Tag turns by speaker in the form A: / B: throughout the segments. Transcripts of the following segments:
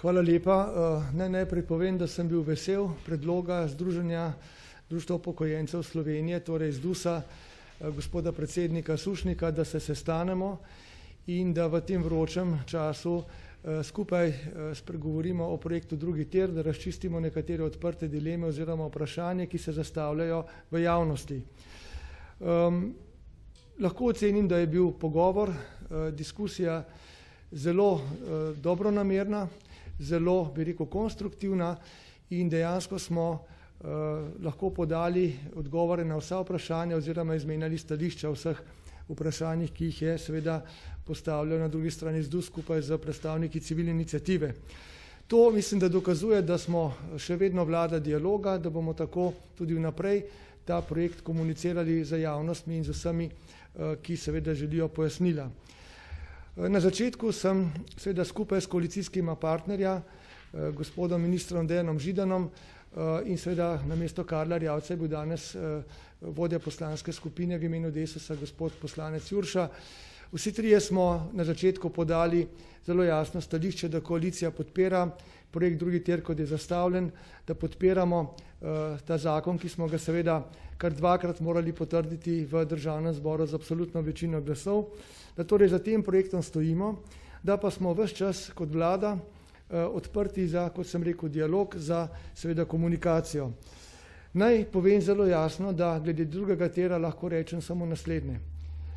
A: Hvala lepa. Naj najprej povem, da sem bil vesel predloga Združenja društva upokojencev Slovenije, torej ZDUS-a, gospoda predsednika Sušnika, da se sestanemo in da v tem vročem času skupaj spregovorimo o projektu drugi tir, da razčistimo nekatere odprte dileme oziroma vprašanje, ki se zastavljajo v javnosti. Lahko ocenim, da je bil pogovor, diskusija zelo dobronamerna, zelo, bi rekel, konstruktivna in dejansko smo lahko podali odgovore na vsa vprašanja oziroma izmenjali stališča o vseh vprašanjih, ki jih je seveda postavljal na drugi strani ZDUS skupaj z predstavniki civilne iniciative. To mislim, da dokazuje, da smo še vedno vlada dialoga, da bomo tako tudi vnaprej ta projekt komunicirali z javnostmi in z vsemi, ki seveda želijo pojasnila. Na začetku sem seveda skupaj s koalicijskima partnerja, gospodom ministrom Dejanom Židanom in seveda namesto Karla Erjavca je bil danes vodja poslanske skupine v imenu Desusa, gospod poslanec Jurša. Vsi trije smo na začetku podali zelo jasno stališče, da koalicija podpira projekt drugi tir, kot je zastavljen, da podpiramo ta zakon, ki smo ga seveda kar dvakrat morali potrditi v državnem zboru z absolutno večino glasov, da torej za tem projektom stojimo, da pa smo ves čas kot vlada odprti za, kot sem rekel, dialog, za seveda komunikacijo. Naj povem zelo jasno, da glede drugega tira lahko rečem samo naslednje.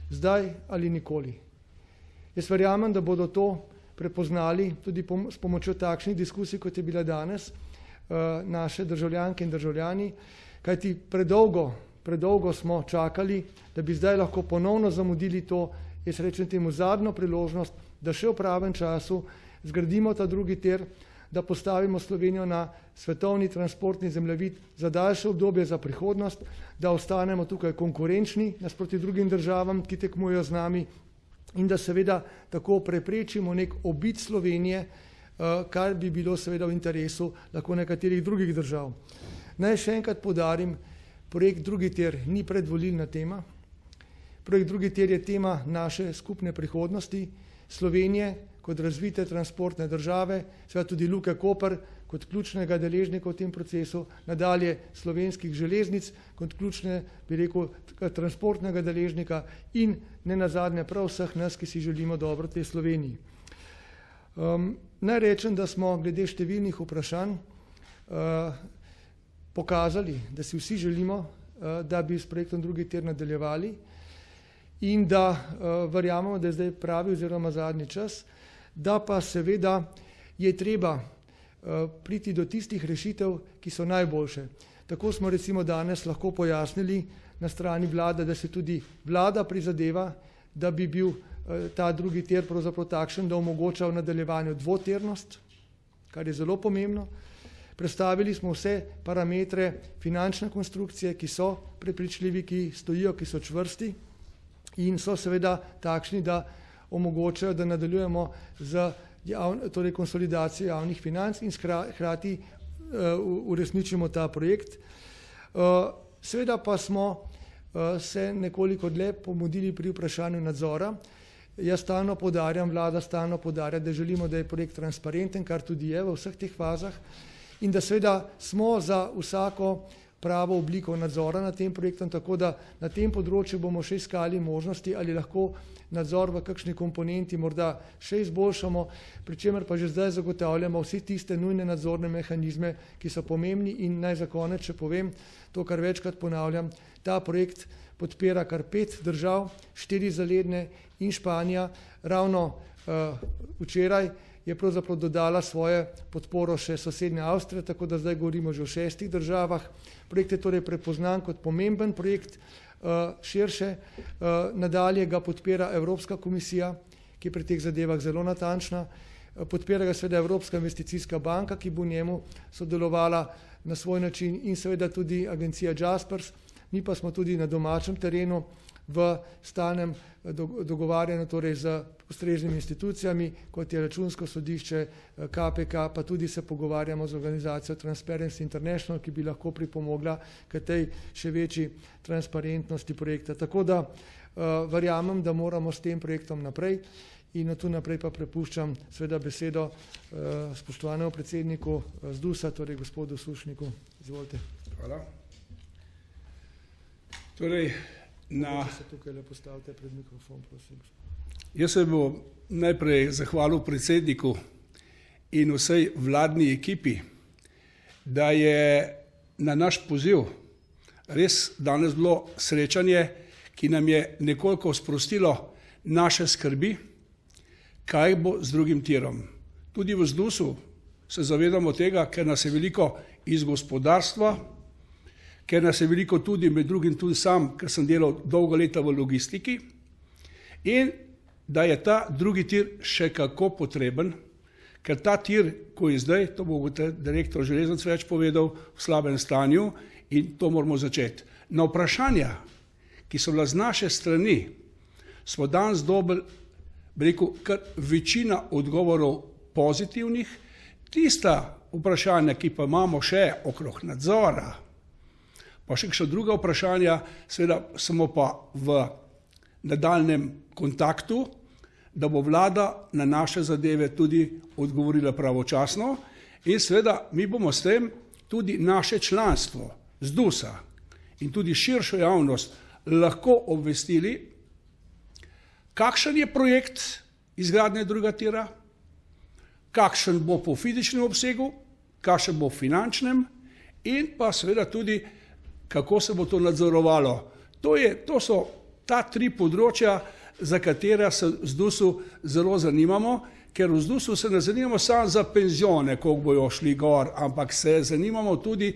A: Zdaj ali nikoli. Jaz verjamem, da bodo to prepoznali tudi s pomočjo takšnih diskusij, kot je bila danes, naše državljanke in državljani, kajti predolgo smo čakali, da bi zdaj lahko ponovno zamudili to, jaz rečem temu zadnjo priložnost, da še v pravem času zgradimo ta drugi tir, da postavimo Slovenijo na svetovni transportni zemljevid za daljše obdobje za prihodnost, da ostanemo tukaj konkurenčni nasproti drugim državam, ki tekmujejo z nami in da seveda tako preprečimo nek obid Slovenije, kar bi bilo seveda v interesu lahko nekaterih drugih držav. Naj še enkrat poudarim, projekt drugi tir ni predvolilna tema. Projekt drugi tir je tema naše skupne prihodnosti Slovenije kot razvite transportne države, seveda tudi Luke Koper kot ključnega deležnika v tem procesu, nadalje slovenskih železnic kot ključne, bi rekel, transportnega deležnika in ne nazadnje prav vseh nas, ki si želimo dobro tej Sloveniji. Naj rečem, da smo glede številnih vprašanj pokazali, da si vsi želimo, da bi s projektom drugi tir nadaljevali in da verjamemo, da je zdaj pravi oziroma zadnji čas, da pa seveda je treba priti do tistih rešitev, ki so najboljše. Tako smo recimo danes lahko pojasnili na strani vlade, da se tudi vlada prizadeva, da bi bil ta drugi tir pravzaprav takšen, da omogoča v nadaljevanju dvotirnost, kar je zelo pomembno. Predstavili smo vse parametre finančne konstrukcije, ki so prepričljivi, ki stojijo, ki so čvrsti in so seveda takšni, da omogočajo, da nadaljujemo z torej konsolidacijo javnih financ in hkrati uresničimo ta projekt. Seveda pa smo se nekoliko dlje pomudili pri vprašanju nadzora. Jaz stalno poudarjam, vlada stalno poudarja, da želimo, da je projekt transparenten, kar tudi je v vseh teh fazah in da seveda smo za vsako pravo obliko nadzora nad tem projektom, tako da na tem področju bomo še iskali možnosti, ali lahko nadzor v kakšni komponenti morda še izboljšamo, pri čemer pa že zdaj zagotavljamo vse tiste nujne nadzorne mehanizme, ki so pomembni in naj za konec še povem to, kar večkrat ponavljam, ta projekt podpira kar 5 držav, 4 zaledne in Španija. Ravno včeraj je pravzaprav dodala svojo podporo še sosednja Avstrija, tako da zdaj govorimo že o 6 državah. Projekt je torej prepoznan kot pomemben projekt širše. Nadalje ga podpira Evropska komisija, ki je pri teh zadevah zelo natančna. Podpira ga seveda Evropska investicijska banka, ki bo v njemu sodelovala na svoj način in seveda tudi agencija Jaspers. Mi pa smo tudi na domačem terenu v stalnem dogovarjanju torej z ustreznimi institucijami, kot je Računsko sodišče, KPK, pa tudi se pogovarjamo z organizacijo Transparency International, ki bi lahko pripomogla k tej še večji transparentnosti projekta. Tako da verjamem, da moramo s tem projektom naprej in od tu naprej pa prepuščam seveda besedo spoštovanemu predsedniku ZDUS-a, torej gospodu Sušniku. Izvolite.
B: Hvala. Torej,
A: se tukaj le postavite pred mikrofon, prosim.
B: Jaz se bom najprej zahvalil predsedniku in vsej vladni ekipi, da je na naš poziv res danes bilo srečanje, ki nam je nekoliko sprostilo naše skrbi, kaj bo z drugim tirom. Tudi v ZDUS-u se zavedamo tega, ker nas je veliko iz gospodarstva, ker nas je veliko tudi med drugim tudi sam, ker sem delal dolgo leta v logistiki, in da je ta drugi tir še kako potreben, ker ta tir, ko je zdaj, to bo direktor železnic več povedal, v slabem stanju in to moramo začeti. Na vprašanja, ki so bila z naše strani, smo danes dobili, bi rekel, kar večina odgovorov pozitivnih, tista vprašanja, ki pa imamo še okrog nadzora, pa še kakšna druga vprašanja, seveda smo pa v nadaljnjem kontaktu, da bo vlada na naše zadeve tudi odgovorila pravočasno in seveda mi bomo s tem tudi naše članstvo ZDUS-a in tudi širšo javnost lahko obvestili, kakšen je projekt izgradnje drugega tira, kakšen bo po fizičnem obsegu, kakšen bo v finančnem in pa seveda tudi, kako se bo to nadzorovalo. To so ta tri področja, za katera se v ZDUS-u zelo zanimamo, ker v ZDUS-u se ne zanimamo samo za penzione, koliko bojo šli gor, ampak se zanimamo tudi,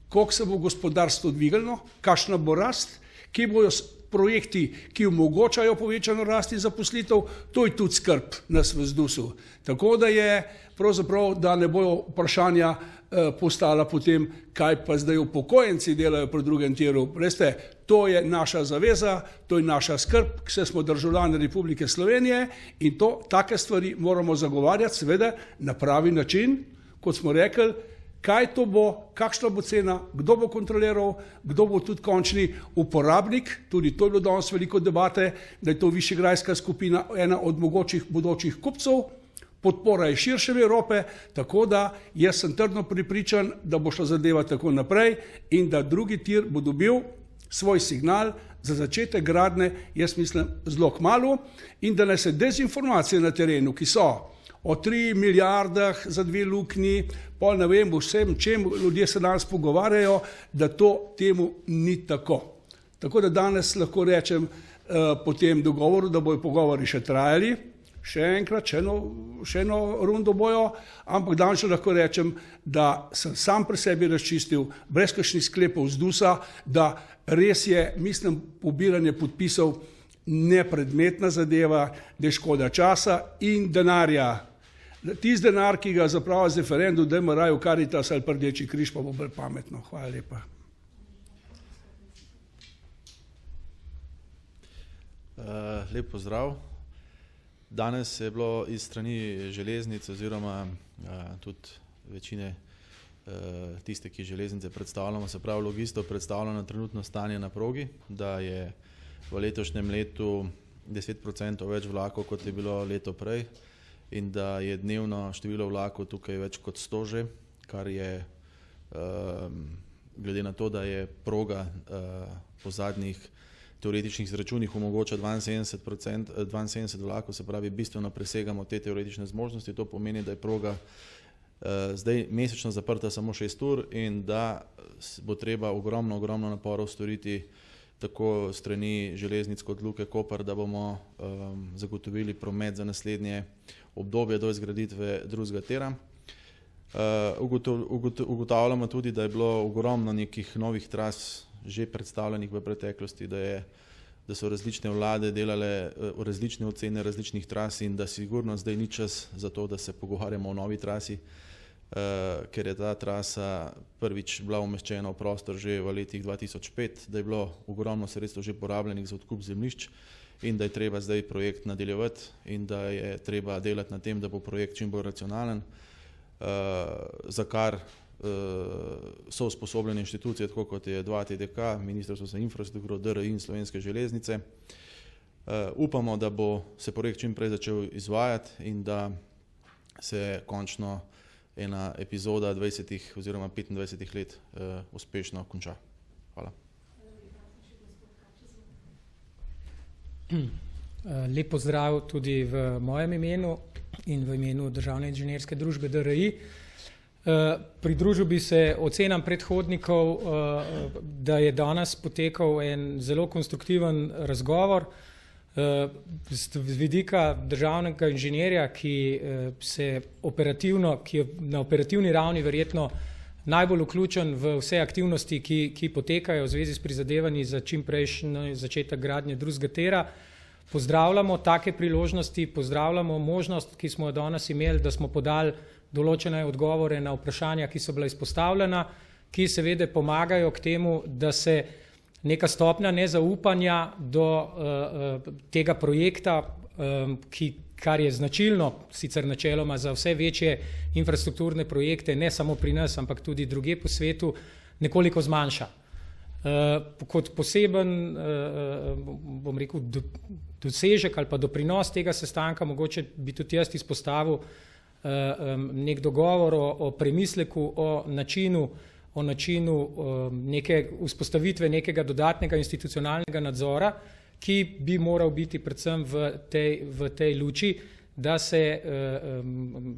B: koliko se bo gospodarstvo dvignilo, kakšna bo rast, kje bojo projekti, ki omogočajo povečano rast in zaposlitev, to je tudi skrb nas v ZDUS-u. Tako da je pravzaprav, da ne bojo vprašanja postala potem, kaj pa zdaj upokojenci delajo pri drugem tiru. Veste, to je naša zaveza, to je naša skrb, saj smo državljani Republike Slovenije in take stvari moramo zagovarjati, seveda na pravi način, kot smo rekli, kaj to bo, kakšna bo cena, kdo bo kontroliral, kdo bo tudi končni uporabnik, tudi to je bilo danes veliko debate, da je to Višegrajska skupina ena od mogočih bodočih kupcev, podpora je širše v Evrope, tako da jaz sem trdno prepričan, da bo šla zadeva tako naprej in da drugi tir bo dobil svoj signal za začetek gradnje, jaz mislim, zelo kmalu in da ne se dezinformacije na terenu, ki so o 3 milijardah za 2 luknji, pol ne vem, vsem čem ljudje se danes pogovarjajo, da to temu ni tako. Tako da danes lahko rečem po tem dogovoru, da bojo pogovori še trajali, še enkrat, še eno rundo bojo, ampak danes lahko rečem, da sem sam pri sebi razčistil, brez kakšnih sklepov ZDUS-a, da res je, mislim, pobiranje podpisov nepredmetna zadeva, da je škoda časa in denarja. Tisti denar, ki ga zapravo z referendum, dajmo raje v Karitas ali pa Rdeči križ, pa bo bolj pametno. Hvala lepa.
C: Lep pozdrav. Danes je bilo iz strani železnic oziroma tudi večine tiste, ki železnice predstavljamo, se pravi logistov, predstavljeno trenutno stanje na progi, da je v letošnjem letu 10% več vlakov, kot je bilo leto prej, in da je dnevno število vlakov tukaj več kot 100 že, kar je glede na to, da je proga po zadnjih teoretičnih izračunih omogoča 72 vlakov, se pravi bistveno presegamo te teoretične zmožnosti, to pomeni, da je proga zdaj mesečno zaprta samo 6 ur in da bo treba ogromno naporov storiti tako strani železnic kot Luke Koper, da bomo zagotovili promet za naslednje obdobje do izgraditve drugega tira. Ugotavljamo tudi, da je bilo ogromno nekih novih tras že predstavljenih v preteklosti, da so različne vlade delale različne ocene različnih tras in da sigurno zdaj ni čas za to, da se pogovarjamo o novi trasi, ker je ta trasa prvič bila umeščena v prostor že v letih 2005, da je bilo ogromno sredstev že porabljenih za odkup zemljišč in da je treba zdaj projekt nadaljevati in da je treba delati na tem, da bo projekt čim bolj racionalen, za kar so usposobljene inštitucije, tako kot je 2TDK, Ministrstvo za infrastrukturo, DRI in Slovenske železnice. Upamo, da bo se projekt čim prej začel izvajati in da se končno ena epizoda 20 oziroma 25 let uspešno konča. Hvala.
D: Lep pozdrav tudi v mojem imenu in v imenu Državne inženirske družbe DRI. Pridružil bi se ocenam predhodnikov, da je danes potekal en zelo konstruktiven razgovor z vidika državnega inženirja, ki je na operativni ravni verjetno najbolj vključen v vse aktivnosti, ki potekajo v zvezi s prizadevanji za čimprejšnji začetek gradnje drugega tira. Pozdravljamo take priložnosti, pozdravljamo možnost, ki smo jo danes imeli, da smo podali določene odgovore na vprašanja, ki so bila izpostavljena, ki seveda pomagajo k temu, da se neka stopnja nezaupanja do tega projekta, kar je značilno sicer načeloma za vse večje infrastrukturne projekte, ne samo pri nas, ampak tudi drugje po svetu, nekoliko zmanjša. Kot poseben, bom rekel, dosežek ali pa doprinos tega sestanka, mogoče bi tudi jaz izpostavil nek dogovor o premisleku, o načinu neke vzpostavitve nekega dodatnega institucionalnega nadzora, ki bi moral biti predvsem v tej luči, da se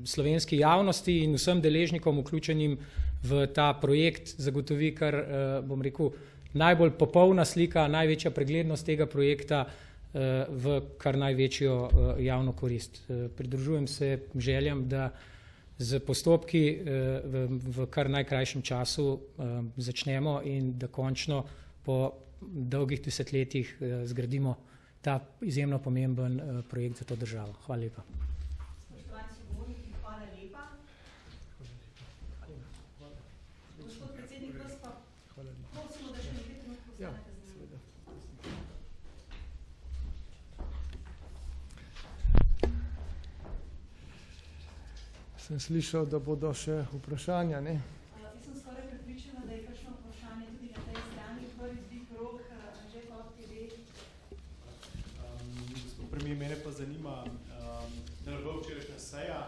D: slovenski javnosti in vsem deležnikom vključenim v ta projekt zagotovi kar, bom rekel, najbolj popolna slika, največja preglednost tega projekta v kar največjo javno korist. Pridružujem se željam, da z postopki v kar najkrajšem času začnemo in da končno po dolgih desetletjih zgradimo ta izjemno pomemben projekt za to državo. Hvala lepa.
E: Spoštovani sogovorniki, hvala lepa. Gospod predsednik, vas pa prosimo, da še nekaj trenutkov ostanete z nami.
A: Sem slišal, da bodo še vprašanja, ne?
E: Jaz sem skoraj prepričana, da je kakšno vprašanje tudi na tej strani. Prvi dvig rok, Anže Pop TV.
F: Gospod premier, mene pa zanima, NLB včerajšnja seja,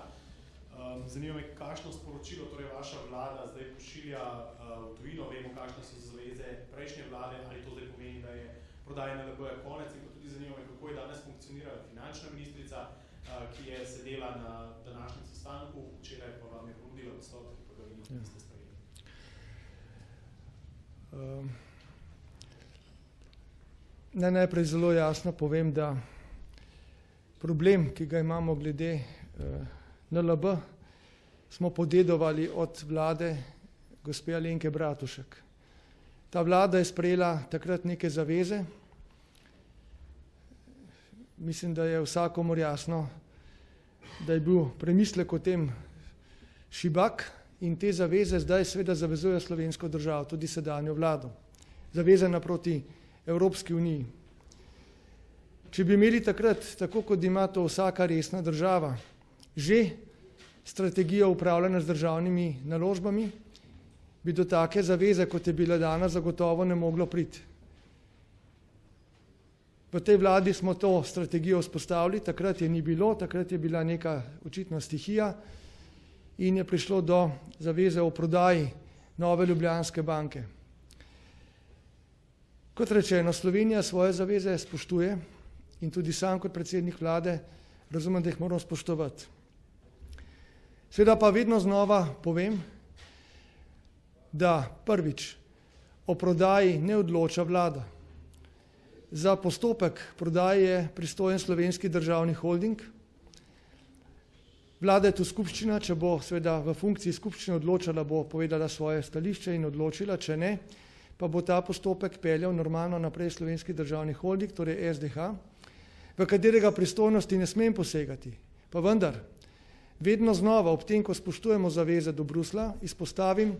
F: zanima me, kakšno sporočilo torej vaša vlada zdaj pošilja v tujino, vemo, kakšne so zaveze prejšnje vlade, ali to zdaj pomeni, da je prodaja NLB-ja konec, in pa tudi zanima me, kako je danes funkcionirala finančna ministrica, ki je sedela na današnjem sestanku, včeraj pa vam je ponudila odstop, ki pa ga vi niste sprejeli.
A: Najprej zelo jasno povem, da problem, ki ga imamo glede NLB, smo podedovali od vlade gospe Alenke Bratušek. Ta vlada je sprejela takrat neke zaveze. Mislim, da je vsakomur jasno, da je bil premislek o tem šibak in te zaveze zdaj seveda zavezujejo slovensko državo, tudi sedanjo vlado. Zaveze naproti Evropski uniji. Če bi imeli takrat, tako kot ima to vsaka resna država, že strategijo upravljanja z državnimi naložbami, bi do take zaveze, kot je bila dana, zagotovo ne moglo priti. V tej vladi smo to strategijo vzpostavili, takrat je ni bilo, takrat je bila neka očitna stihija in je prišlo do zaveze o prodaji Nove Ljubljanske banke. Kot rečeno, Slovenija svoje zaveze spoštuje in tudi sam kot predsednik vlade razumem, da jih moramo spoštovati. Seveda pa vedno znova povem, da prvič o prodaji ne odloča vlada. Za postopek prodaje je pristojen Slovenski državni holding. Vlada je tu skupščina, če bo seveda v funkciji skupščine odločala, bo povedala svoje stališče in odločila, če ne, pa bo ta postopek peljal normalno naprej Slovenski državni holding, torej SDH, v katerega pristojnosti ne smem posegati. Pa vendar, vedno znova ob tem, ko spoštujemo zaveze do Bruslja, izpostavim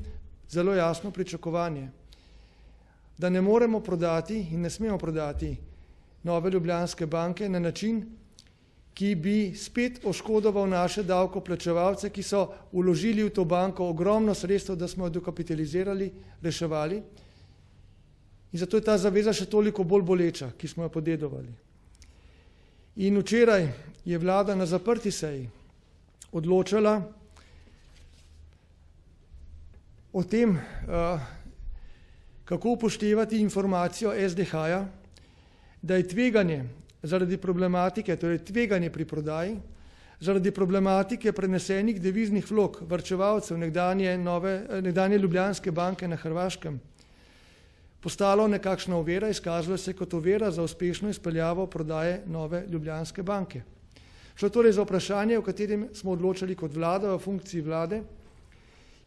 A: zelo jasno pričakovanje, da ne moremo prodati in ne smemo prodati Nove Ljubljanske banke na način, ki bi spet oškodoval naše davkoplačevalce, ki so vložili v to banko ogromno sredstev, da smo jo dokapitalizirali, reševali. In zato je ta zaveza še toliko bolj boleča, ki smo jo podedovali. In včeraj je vlada na zaprti seji odločala o tem, kako upoštevati informacijo SDH-ja, da je tveganje zaradi problematike, torej tveganje pri prodaji, zaradi problematike prenesenih deviznih vlog varčevalcev nekdanje Ljubljanske banke na Hrvaškem postalo nekakšna ovira, izkazalo se kot ovira za uspešno izpeljavo prodaje nove Ljubljanske banke. Šlo torej za vprašanje, o katerem smo odločali kot vlada v funkciji vlade,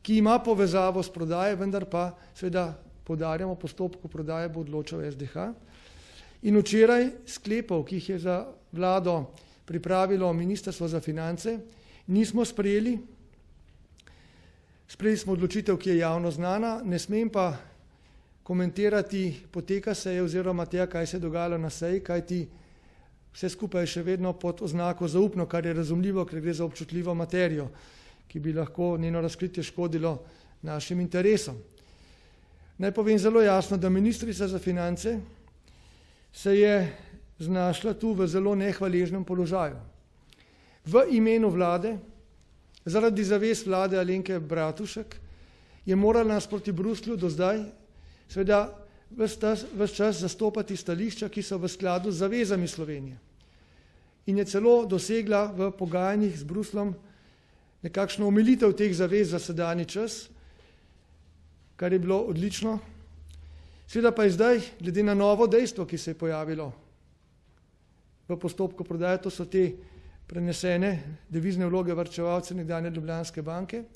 A: ki ima povezavo s prodaje, vendar pa seveda poudarjamo, postopku prodaje bo odločal SDH. In včeraj sklepov, ki jih je za vlado pripravilo Ministrstvo za finance, nismo sprejeli. Sprejeli smo odločitev, ki je javno znana, ne smem pa komentirati poteka seje oziroma tega, kaj se je dogajalo na seji, kajti vse skupaj je še vedno pod oznako zaupno, kar je razumljivo, ker gre za občutljivo materijo, ki bi lahko njeno razkritje škodilo našim interesom. Naj povem zelo jasno, da ministrica za finance se je znašla tu v zelo nehvaležnem položaju. V imenu vlade, zaradi zavez vlade Alenke Bratušek, je morala nasproti Bruslju do zdaj seveda ves čas zastopati stališča, ki so v skladu z zavezami Slovenije. In je celo dosegla v pogajanjih z Bruslom nekakšno omilitev teh zavez za sedanji čas, kar je bilo odlično. Seveda pa je zdaj, glede na novo dejstvo, ki se je pojavilo v postopku prodaje, to so te prenesene devizne vloge varčevalcev nekdanje Ljubljanske banke,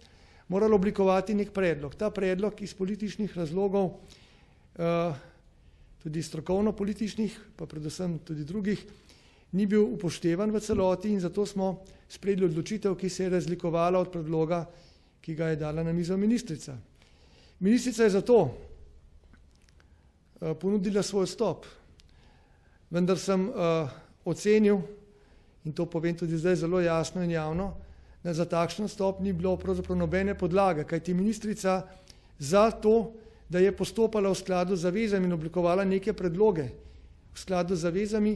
A: moralo oblikovati nek predlog. Ta predlog iz političnih razlogov, tudi strokovno-političnih, pa predvsem tudi drugih, ni bil upoštevan v celoti in zato smo sprejeli odločitev, ki se je razlikovala od predloga, ki ga je dala na mizo ministrica. Ministrica je zato ponudila svoj odstop, vendar sem ocenil, in to povem tudi zdaj zelo jasno in javno, da za takšen odstop ni bilo pravzaprav nobene podlage, kajti ministrica za to, da je postopala v skladu z zavezami in oblikovala neke predloge v skladu z zavezami,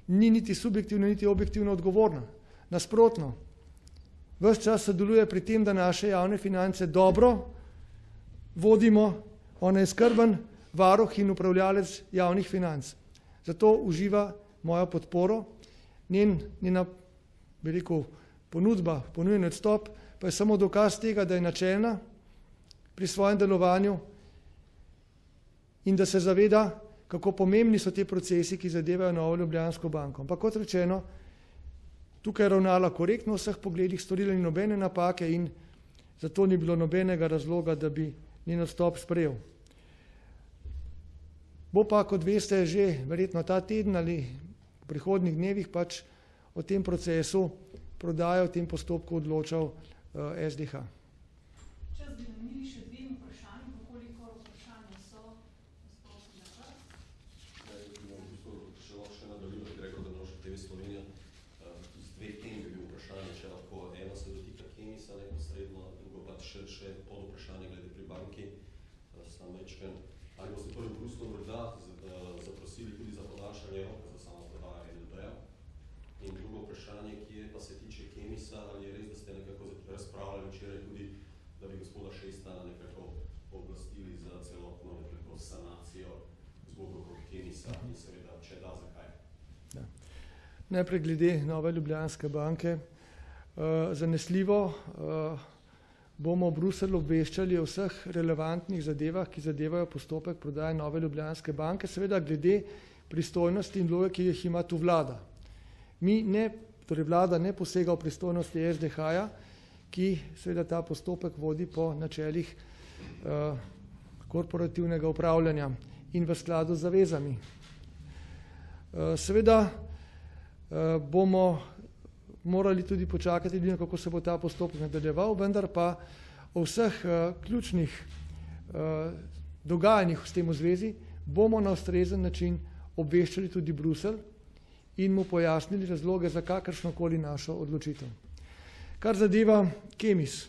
A: ni niti subjektivno, niti objektivno odgovorna. Nasprotno, ves čas sodeluje pri tem, da naše javne finance dobro vodimo, ona je skrben varuh in upravljalec javnih financ. Zato uživa mojo podporo, njena, bi rekel, ponudba, ponujen odstop, pa je samo dokaz tega, da je načelna pri svojem delovanju in da se zaveda, kako pomembni so te procesi, ki zadevajo Novo Ljubljansko banko. Ampak kot rečeno, tukaj je ravnala korektno v vseh pogledih, storila ni nobene napake in zato ni bilo nobenega razloga, da bi njen odstop sprejel. Bo pa, kot veste, že verjetno ta teden ali v prihodnjih dnevih pač o tem procesu prodaje, o tem postopku odločal SDH.
E: Čas bi namenili še dvem vprašanjem, koliko vprašanja so.
G: Še nadaljujem, bi rekel, da Noša TV Slovenija. Z dveh tem bi bil vprašanje, če lahko eno se dotika Kemisa neposredno, drugo pa še pod vprašanje glede pri banki. Sam večkrat, ali boste torej v Bruslu morda zaprosili tudi za podaljšanje roka za samo prodajo NLB-ja? In drugo vprašanje, ki je pa se tiče Kemisa, ali je res, da ste nekako razpravljali včeraj tudi, da bi gospoda Šestana nekako oblastili za celotno nekako sanacijo zgodb okrog Kemisa in seveda, če da, zakaj?
A: Ja. Najprej glede Nove Ljubljanske banke. Zanesljivo bomo v Bruselj obveščali o vseh relevantnih zadevah, ki zadevajo postopek prodaje Nove Ljubljanske banke, seveda glede pristojnosti in vloge, ki jih ima tu vlada. Torej vlada ne posega v pristojnosti SDH-ja, ki seveda ta postopek vodi po načelih korporativnega upravljanja in v skladu z zavezami. Seveda bomo morali tudi počakati, kako se bo ta postopek nadaljeval, vendar pa o vseh ključnih dogajanjih s tem v zvezi bomo na ustrezen način obveščali tudi Bruselj in mu pojasnili razloge za kakršnokoli našo odločitev. Kar zadeva Kemis,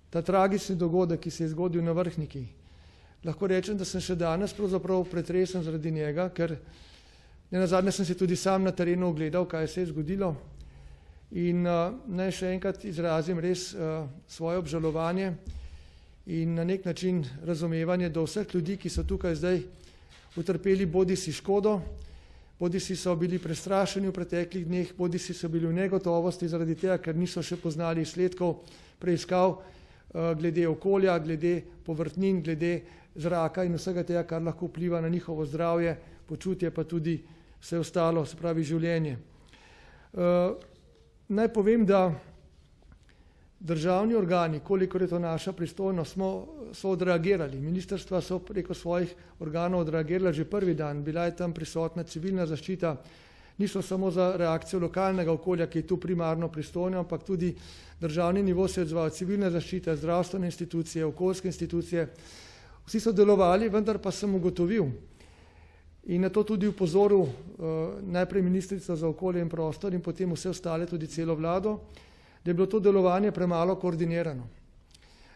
A: ta tragični dogodek, ki se je zgodil na Vrhniki, lahko rečem, da sem še danes pravzaprav pretresen zaradi njega, ker Nenazadnje sem si tudi sam na terenu ogledal, kaj se je zgodilo. In naj še enkrat izrazim res svoje obžalovanje in na nek način razumevanje do vseh ljudi, ki so tukaj zdaj utrpeli bodisi škodo, bodisi so bili prestrašeni v preteklih dneh, bodisi so bili v negotovosti zaradi tega, ker niso še poznali izsledkov preiskav glede okolja, glede povrtnin, glede zraka in vsega tega, kar lahko vpliva na njihovo zdravje, počutje pa tudi vse ostalo, se pravi življenje. Naj povem, da državni organi, kolikor je to naša pristojnost, so odreagirali. Ministrstva so preko svojih organov odreagirala že prvi dan. Bila je tam prisotna civilna zaščita, ni šlo samo za reakcijo lokalnega okolja, ki je tu primarno pristojno, ampak tudi državni nivo se je odzval, civilna zaščita, zdravstvene institucije, okoljske institucije. Vsi so delovali, vendar pa sem ugotovil in na to tudi upozoril najprej ministrico za okolje in prostor in potem vse ostale, tudi celo vlado, da je bilo to delovanje premalo koordinirano.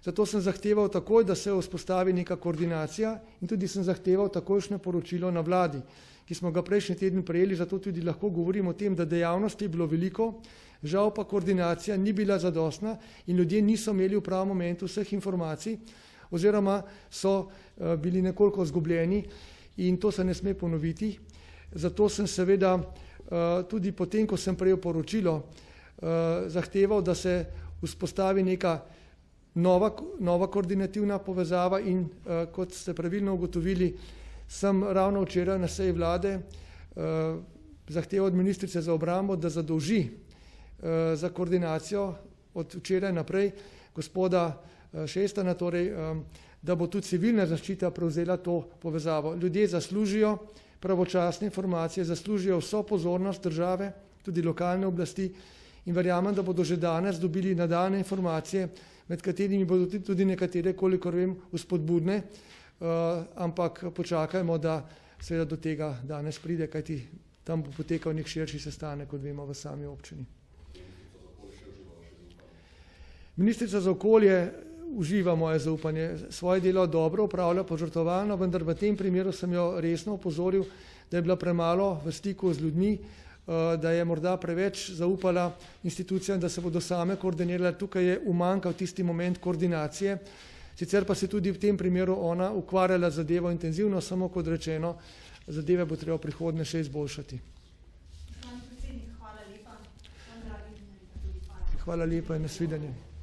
A: Zato sem zahteval takoj, da se vzpostavi neka koordinacija in tudi sem zahteval takojšnje poročilo na vladi, ki smo ga prejšnji teden prejeli, zato tudi lahko govorim o tem, da dejavnosti je bilo veliko, žal pa koordinacija ni bila zadostna in ljudje niso imeli v pravem momentu vseh informacij oziroma so bili nekoliko izgubljeni in to se ne sme ponoviti. Zato sem seveda tudi potem, ko sem prejel poročilo, zahteval, da se vzpostavi neka nova koordinativna povezava in kot ste pravilno ugotovili, sem ravno včeraj na seji vlade zahteval od ministrice za obrambo, da zadolži za koordinacijo od včeraj naprej gospoda Šestana, torej, da bo tudi civilna zaščita prevzela to povezavo. Ljudje zaslužijo pravočasne informacije, zaslužijo vso pozornost države, tudi lokalne oblasti in verjamem, da bodo že danes dobili nadaljne informacije, med katerimi bodo tudi nekatere, kolikor vem, vzpodbudne, ampak počakajmo, da seveda do tega danes pride, kajti tam bo potekal nek širši sestanek, kot vemo, v sami občini. Ministrica za okolje uživa moje zaupanje, svoje delo dobro opravlja, požrtvovalno, vendar v tem primeru sem jo resno opozoril, da je bila premalo v stiku z ljudmi, da je morda preveč zaupala institucijam, da se bodo same koordinirale. Tukaj je umanjkal tisti moment koordinacije, sicer pa se tudi v tem primeru ona ukvarjala z zadevo intenzivno, samo kot rečeno, zadeve bo treba v prihodnje še izboljšati.
E: Hvala lepa in nasvidenje.